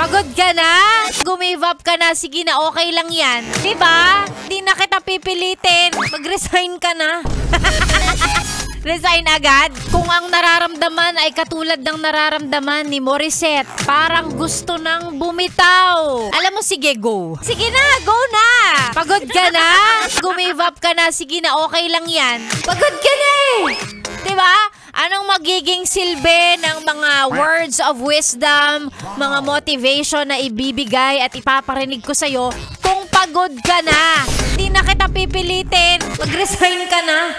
Pagod ka na? Gumive up ka na? Sige na, okay lang yan. Diba? Hindi na kita pipilitin. Mag-resign ka na. Resign agad? Kung ang nararamdaman ay katulad ng nararamdaman ni Morissette, parang gusto nang bumitaw. Alam mo, sige, go. Sige na, go na. Pagod ka na? Gumive up ka na? Sige na, okay lang yan. Pagod ka na eh. Diba? Anong magiging silbi ng mga words of wisdom, mga motivation na ibibigay at ipaparinig ko sa'yo kung pagod ka na? Hindi na kita pipilitin. Mag-resign ka na.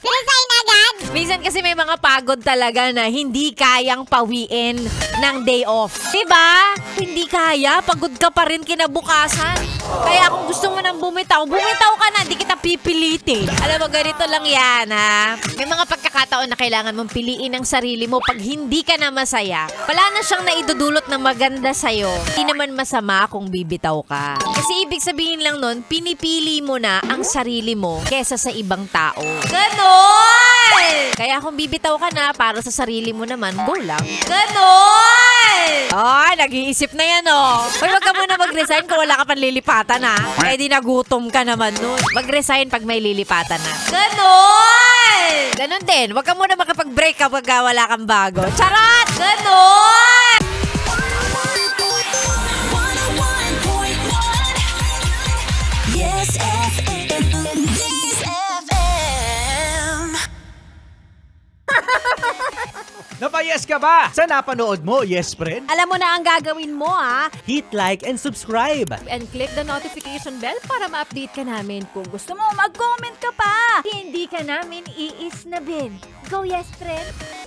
Resign agad? Minsan kasi may mga pagod talaga na hindi kayang pawiin ng day off. Diba? Hindi kaya. Pagod ka pa rin kinabukasan. Kaya kung gusto mo nang bumitaw, bumitaw ka na. Hindi kita pipilitin. Alam mo, ganito lang yan, ha? May mga pagkakataon na kailangan mong piliin ang sarili mo pag hindi ka na masaya. Wala na siyang naidudulot na maganda sa'yo. Hindi naman masama kung bibitaw ka. Kasi ibig sabihin lang nun, pinipili mo na ang sarili mo kesa sa ibang tao. Ganon! Kaya kung bibitaw ka na para sa sarili mo naman, go lang. Ganon! Ay, nag-iisip na yan, oh. Hoy, wag ka muna mag-resign kung wala ka pang lilipatan, ha? Eh, di nagutom ka naman nun. Mag-resign pag may lilipatan na. Ganon! Ganon din. Wag ka muna makapag-break kapag wala kang bago. Charot! Ganon! Yes FM. Yes FM. Napayes ka ba sa napanood mo, yes friend? Alam mo na ang gagawin mo, ha? Hit like and subscribe. And click the notification bell para ma-update ka namin. Kung gusto mo, mag-comment ka pa. Hindi ka namin iisnabin. Go, yes, friend!